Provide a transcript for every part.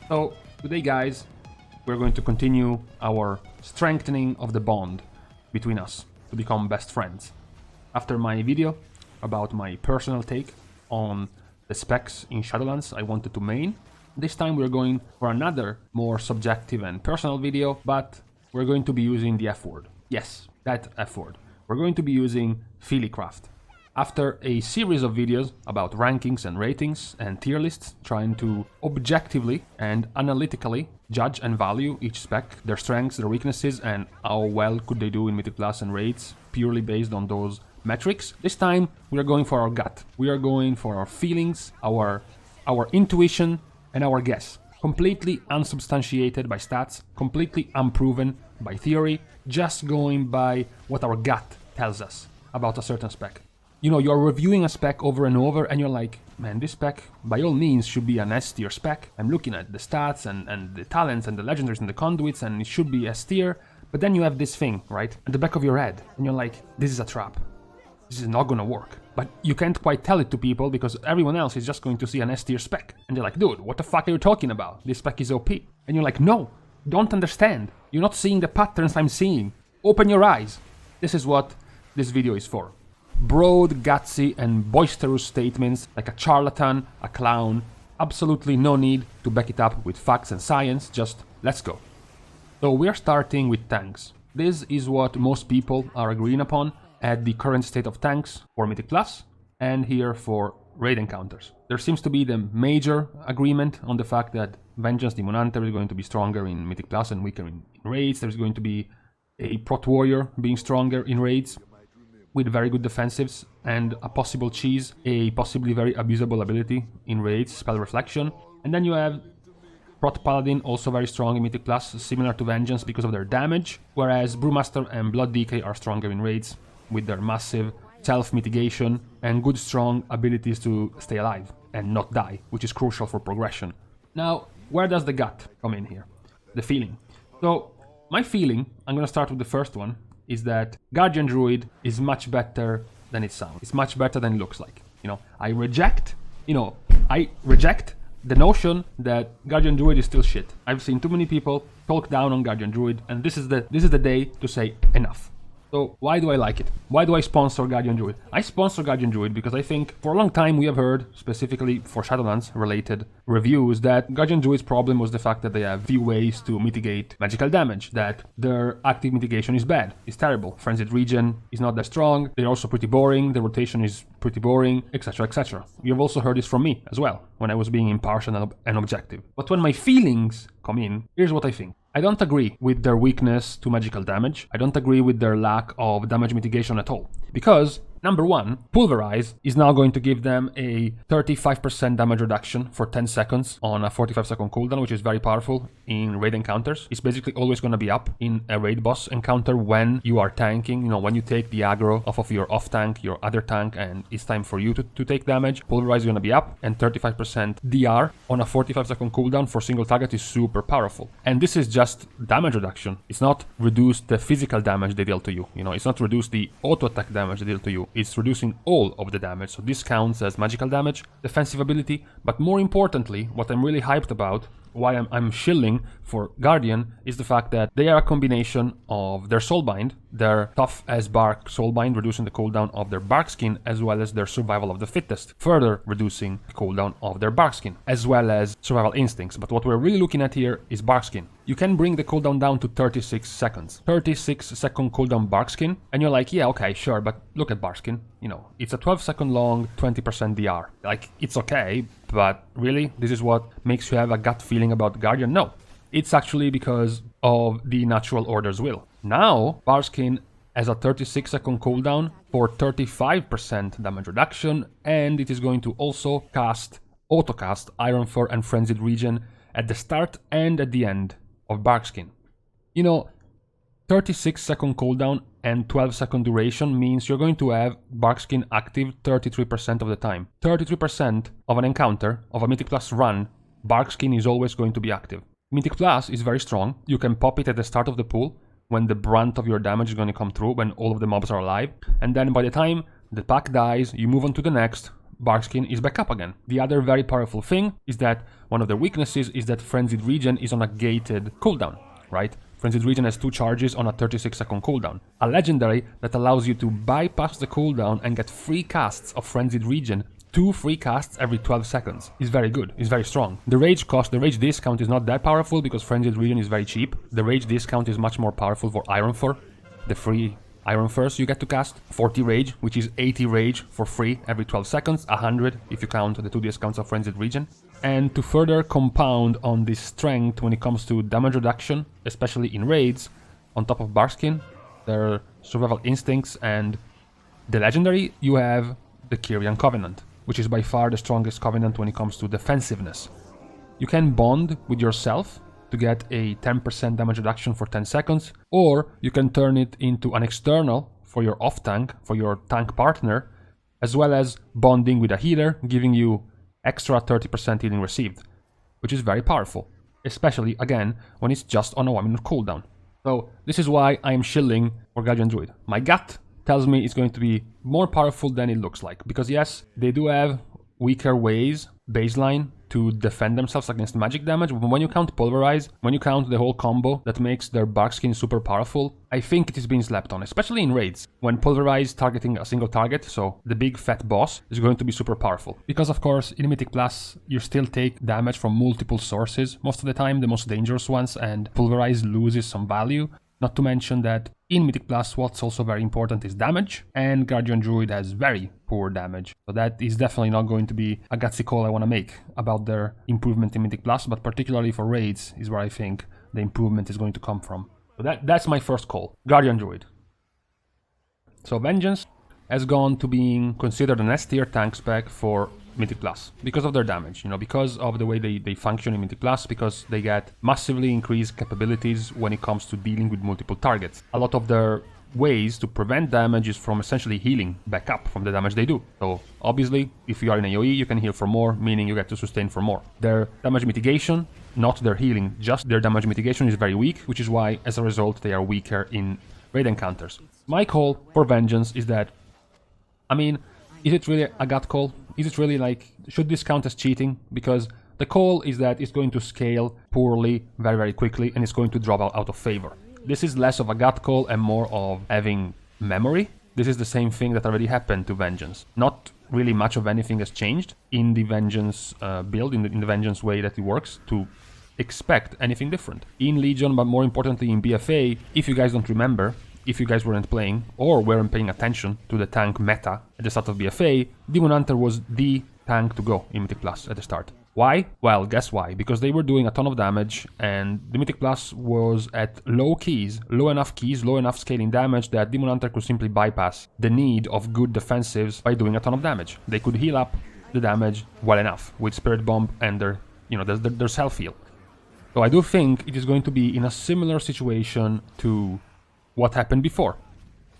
So today, guys, we're going to continue our strengthening of the bond between us to become best friends. After my video about my personal take on the specs in Shadowlands I wanted to main, this time we're going for another more subjective and personal video, but we're going to be using the F word. Yes, that F word. We're going to be using Feelycraft. After a series of videos about rankings and ratings and tier lists, trying to objectively and analytically judge and value each spec, their strengths, their weaknesses, and how well could they do in Mythic Plus and raids, purely based on those metrics, this time we are going for our gut. We are going for our feelings, our intuition, and our guess. Completely unsubstantiated by stats, completely unproven by theory, just going by what our gut tells us about a certain spec. You know, you're reviewing a spec over and over and you're like, man, this spec by all means should be an S tier spec. I'm looking at the stats and the talents and the legendaries and the conduits and it should be S tier. But then you have this thing, right, at the back of your head and you're like, this is a trap. This is not gonna work. But you can't quite tell it to people because everyone else is just going to see an S tier spec. And they're like, dude, what the fuck are you talking about? This spec is OP. And you're like, no, don't understand. You're not seeing the patterns I'm seeing. Open your eyes. This is what this video is for. Broad, gutsy, and boisterous statements like a charlatan, a clown. Absolutely no need to back it up with facts and science, just let's go. So we're starting with tanks. This is what most people are agreeing upon at the current state of tanks for Mythic Plus and here for raid encounters. There seems to be the major agreement on the fact that Vengeance Demon Hunter is going to be stronger in Mythic Plus and weaker in raids. There's going to be a Prot Warrior being stronger in raids with very good defensives and a possible cheese, a possibly very abusable ability in raids, Spell Reflection. And then you have Prot Paladin, also very strong in Mythic Plus, similar to Vengeance because of their damage, whereas Brewmaster and Blood Decay are stronger in raids with their massive self-mitigation and good strong abilities to stay alive and not die, which is crucial for progression. Now, where does the gut come in here? The feeling. So, my feeling, I'm gonna start with the first one, is that Guardian Druid is much better than it sounds. It's much better than it looks like. You know, I reject the notion that Guardian Druid is still shit. I've seen too many people talk down on Guardian Druid, and this is the day to say enough. So why do I like it? Why do I sponsor Guardian Druid? I sponsor Guardian Druid because I think for a long time we have heard, specifically for Shadowlands related reviews, that Guardian Druid's problem was the fact that they have few ways to mitigate magical damage, that their active mitigation is bad, is terrible. Frenzied Regen is not that strong, they're also pretty boring, the rotation is pretty boring, etc, etc. You've also heard this from me as well, when I was being impartial and objective. But when my feelings come in, here's what I think. I don't agree with their weakness to magical damage. I don't agree with their lack of damage mitigation at all. Because, number one, Pulverize is now going to give them a 35% damage reduction for 10 seconds on a 45-second cooldown, which is very powerful in raid encounters. It's basically always going to be up in a raid boss encounter when you are tanking. You know, when you take the aggro off of your off-tank, your other tank, and it's time for you to take damage, Pulverize is going to be up, and 35% DR on a 45-second cooldown for single target is super powerful. And this is just damage reduction. It's not reduce the physical damage they deal to you. You know, it's not reduce the auto-attack damage they deal to you. It's reducing all of the damage. So this counts as magical damage, defensive ability, but more importantly, what I'm really hyped about, why I'm shilling for Guardian, is the fact that they are a combination of their Soulbind, their tough as bark Soulbind, reducing the cooldown of their bark skin, as well as their survival of the fittest, further reducing the cooldown of their bark skin, as well as survival instincts. But what we're really looking at here is bark skin. You can bring the cooldown down to 36 seconds. 36-second cooldown bark skin, and you're like, yeah, okay, sure, but look at bark skin. You know, it's a 12-second long, 20% DR. Like, it's okay, but really, this is what makes you have a gut feeling about Guardian? No. It's actually because of the natural order's will. Now, Barskin has a 36-second cooldown for 35% damage reduction, and it is going to also auto-cast Ironfur and Frenzied Regen at the start and at the end of Barkskin. You know, 36-second cooldown and 12-second duration means you're going to have Barkskin active 33% of the time. 33% of an encounter, of a Mythic Plus run, Barkskin is always going to be active. Mythic Plus is very strong. You can pop it at the start of the pool when the brunt of your damage is going to come through, when all of the mobs are alive. And then by the time the pack dies, you move on to the next. Barkskin is back up again. The other very powerful thing is that one of their weaknesses is that Frenzied Regen is on a gated cooldown, right? Frenzied Regen has 2 charges on a 36-second cooldown. A legendary that allows you to bypass the cooldown and get free casts of Frenzied Regen, 2 free casts every 12 seconds, is very good, is very strong. The rage discount is not that powerful because Frenzied Regen is very cheap. The rage discount is much more powerful for Iron Fur, the free Iron Furs you get to cast. 40 rage, which is 80 rage for free every 12 seconds, 100 if you count the 2 discounts of Frenzied Regen. And to further compound on this strength when it comes to damage reduction, especially in raids, on top of Barkskin, their survival instincts and the legendary, you have the Kyrian Covenant, which is by far the strongest covenant when it comes to defensiveness. You can bond with yourself to get a 10% damage reduction for 10 seconds, or you can turn it into an external for your off-tank, for your tank partner, as well as bonding with a healer, giving you extra 30% healing received, which is very powerful, especially, again, when it's just on a 1-minute cooldown. So this is why I am shilling for Guardian Druid. My gut tells me it's going to be more powerful than it looks like, because yes, they do have weaker ways, baseline, to defend themselves against magic damage, but when you count Pulverize, when you count the whole combo that makes their Barkskin super powerful, I think it is being slept on, especially in raids, when Pulverize targeting a single target, so the big fat boss, is going to be super powerful. Because of course, in Mythic Plus, you still take damage from multiple sources, most of the time the most dangerous ones, and Pulverize loses some value. Not to mention that in Mythic Plus, what's also very important is damage, and Guardian Druid has very poor damage. So that is definitely not going to be a gutsy call I want to make about their improvement in Mythic Plus, but particularly for raids is where I think the improvement is going to come from. So that's my first call, Guardian Druid. So Vengeance has gone to being considered an S-tier tank spec for Mythic Plus because of their damage, because of the way they function in Mythic Plus, because they get massively increased capabilities when it comes to dealing with multiple targets. A lot of their ways to prevent damage is from essentially healing back up from the damage they do. So obviously, if you are in AoE, you can heal for more, meaning you get to sustain for more. Their damage mitigation, not their healing, just their damage mitigation is very weak, which is why, as a result, they are weaker in raid encounters. My call for Vengeance is that, is it really a gut call? Is it really like, should this count as cheating? Because the call is that it's going to scale poorly very, very quickly and it's going to drop out of favor. This is less of a gut call and more of having memory. This is the same thing that already happened to Vengeance. Not really much of anything has changed in the Vengeance build, in the Vengeance way that it works, to expect anything different. In Legion, but more importantly in BFA, if you guys don't remember, if you guys weren't playing or weren't paying attention to the tank meta at the start of BFA, Demon Hunter was the tank to go in Mythic Plus at the start. Why? Well, guess why? Because they were doing a ton of damage and the Mythic Plus was at low enough scaling damage that Demon Hunter could simply bypass the need of good defensives by doing a ton of damage. They could heal up the damage well enough with Spirit Bomb and their self-heal. So I do think it is going to be in a similar situation to what happened before.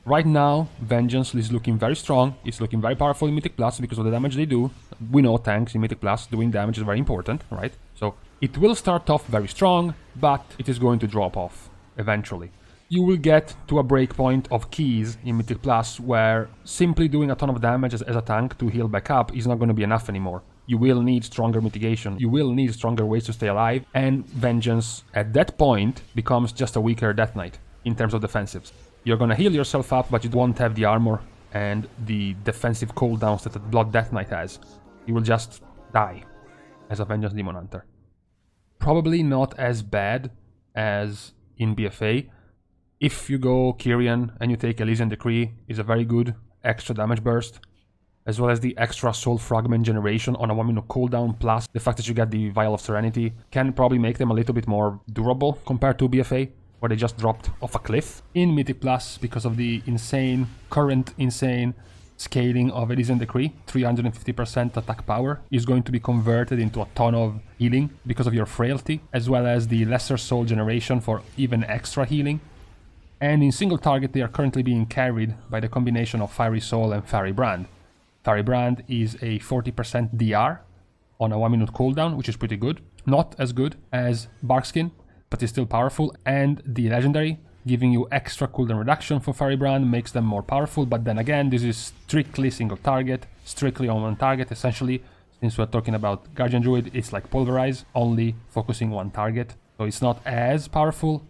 Right now, Vengeance is looking very strong, it's looking very powerful in Mythic Plus because of the damage they do. We know tanks in Mythic Plus doing damage is very important, right? So it will start off very strong, but it is going to drop off eventually. You will get to a breakpoint of keys in Mythic Plus where simply doing a ton of damage as a tank to heal back up is not going to be enough anymore. You will need stronger mitigation, you will need stronger ways to stay alive, and Vengeance at that point becomes just a weaker Death Knight in terms of defensives. You're gonna heal yourself up, but you won't have the armor and the defensive cooldowns that the Blood Death Knight has. You will just die as a Vengeance Demon Hunter. Probably not as bad as in BFA. If you go Kyrian and you take Elysian Decree, is a very good extra damage burst, as well as the extra Soul Fragment generation on a 1-minute cooldown, plus the fact that you get the Vial of Serenity can probably make them a little bit more durable compared to BFA, where they just dropped off a cliff. In Mythic Plus, because of the current insane scaling of Elysian Decree, 350% attack power is going to be converted into a ton of healing because of your frailty, as well as the lesser soul generation for even extra healing. And in single target, they are currently being carried by the combination of Fiery Soul and Fiery Brand. Fiery Brand is a 40% DR on a 1-minute cooldown, which is pretty good. Not as good as Barkskin, but is still powerful, and the legendary giving you extra cooldown reduction for Firebrand makes them more powerful, but then again, this is strictly single target, strictly on one target. Essentially, since we're talking about Guardian Druid, it's like Pulverize, only focusing one target, so it's not as powerful.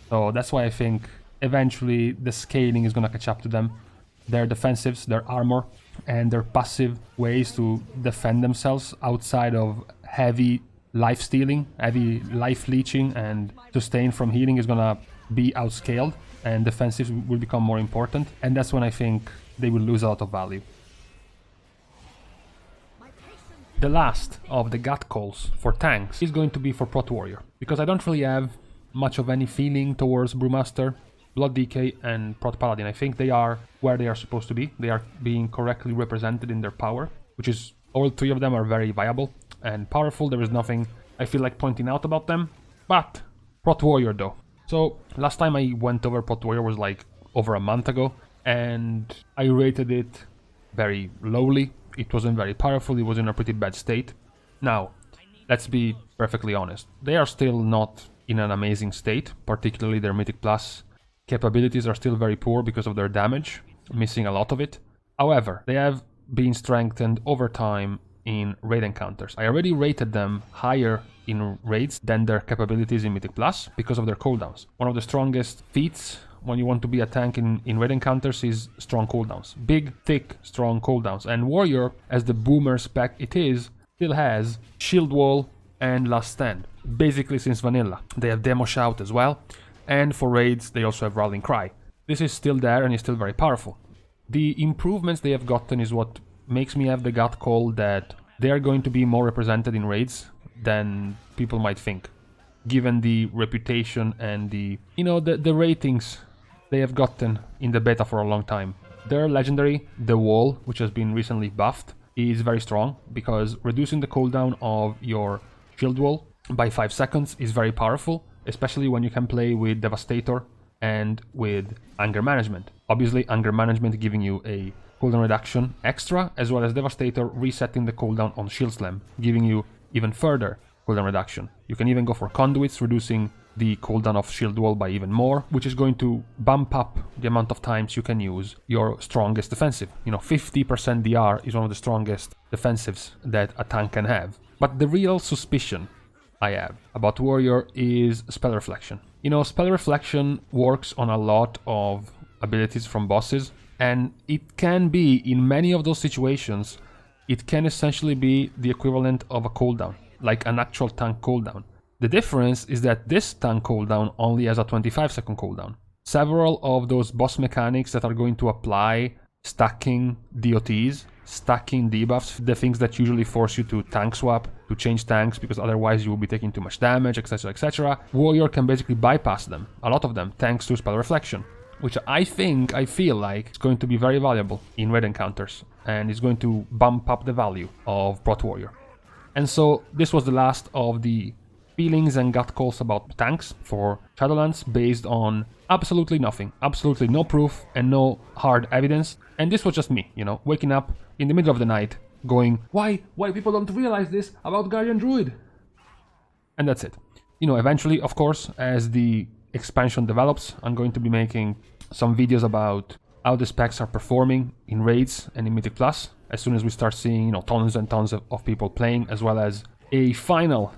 So that's why I think eventually the scaling is gonna catch up to them. Their defensives, their armor, and their passive ways to defend themselves outside of heavy life stealing, heavy life leeching, and sustain from healing is gonna be outscaled, and defensives will become more important, and that's when I think they will lose a lot of value. The last of the gut calls for tanks is going to be for Prot Warrior, because I don't really have much of any feeling towards Brewmaster, Blood Decay, and Prot Paladin. I think they are where they are supposed to be. They are being correctly represented in their power, which is all three of them are very viable and powerful. There is nothing I feel like pointing out about them, but Prot Warrior though. So last time I went over Prot Warrior was like over a month ago, and I rated it very lowly. It wasn't very powerful, it was in a pretty bad state. Now, let's be perfectly honest. They are still not in an amazing state, particularly their Mythic Plus capabilities are still very poor because of their damage, missing a lot of it. However, they have been strengthened over time in raid encounters. I already rated them higher in raids than their capabilities in Mythic Plus because of their cooldowns. One of the strongest feats when you want to be a tank in raid encounters is strong cooldowns. Big, thick, strong cooldowns. And Warrior, as the boomer spec it is, still has Shield Wall and Last Stand, basically since vanilla. They have Demo Shout as well, and for raids they also have Rallying Cry. This is still there and is still very powerful. The improvements they have gotten is what makes me have the gut call that they are going to be more represented in raids than people might think, given the reputation and the ratings they have gotten in the beta for a long time. Their legendary, The Wall, which has been recently buffed, is very strong because reducing the cooldown of your shield wall by 5 seconds is very powerful, especially when you can play with Devastator and with Anger Management. Obviously, Anger Management giving you a cooldown reduction extra, as well as Devastator resetting the cooldown on Shield Slam, giving you even further cooldown reduction. You can even go for Conduits, reducing the cooldown of Shield Wall by even more, which is going to bump up the amount of times you can use your strongest defensive. 50% DR is one of the strongest defensives that a tank can have. But the real suspicion I have about Warrior is Spell Reflection. Spell Reflection works on a lot of abilities from bosses, and it can be, in many of those situations, it can essentially be the equivalent of a cooldown, like an actual tank cooldown. The difference is that this tank cooldown only has a 25-second cooldown. Several of those boss mechanics that are going to apply stacking DOTs, stacking debuffs, the things that usually force you to tank swap, to change tanks because otherwise you will be taking too much damage, etc, etc. Warrior can basically bypass them, a lot of them, thanks to Spell Reflection, which I feel like is going to be very valuable in raid encounters, and is going to bump up the value of Prot Warrior. And so this was the last of the feelings and gut calls about tanks for Shadowlands based on absolutely nothing, absolutely no proof and no hard evidence. And this was just me, waking up in the middle of the night going, why people don't realize this about Guardian Druid? And that's it. Eventually, of course, as the expansion develops, I'm going to be making some videos about how the specs are performing in raids and in Mythic Plus, as soon as we start seeing, tons and tons of people playing, as well as a final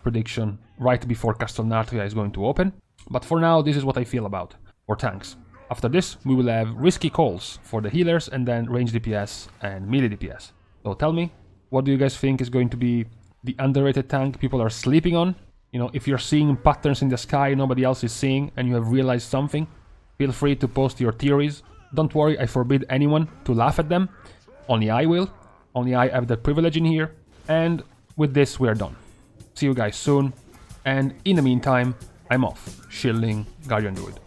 prediction right before Castelnatria is going to open. But for now, this is what I feel about for tanks. After this, we will have risky calls for the healers, and then range DPS and melee DPS. So tell me, what do you guys think is going to be the underrated tank people are sleeping on? If you're seeing patterns in the sky nobody else is seeing, and you have realized something, feel free to post your theories. Don't worry, I forbid anyone to laugh at them. Only I will. Only I have that privilege in here. And with this, we are done. See you guys soon, and in the meantime, I'm off shielding Guardian Druid.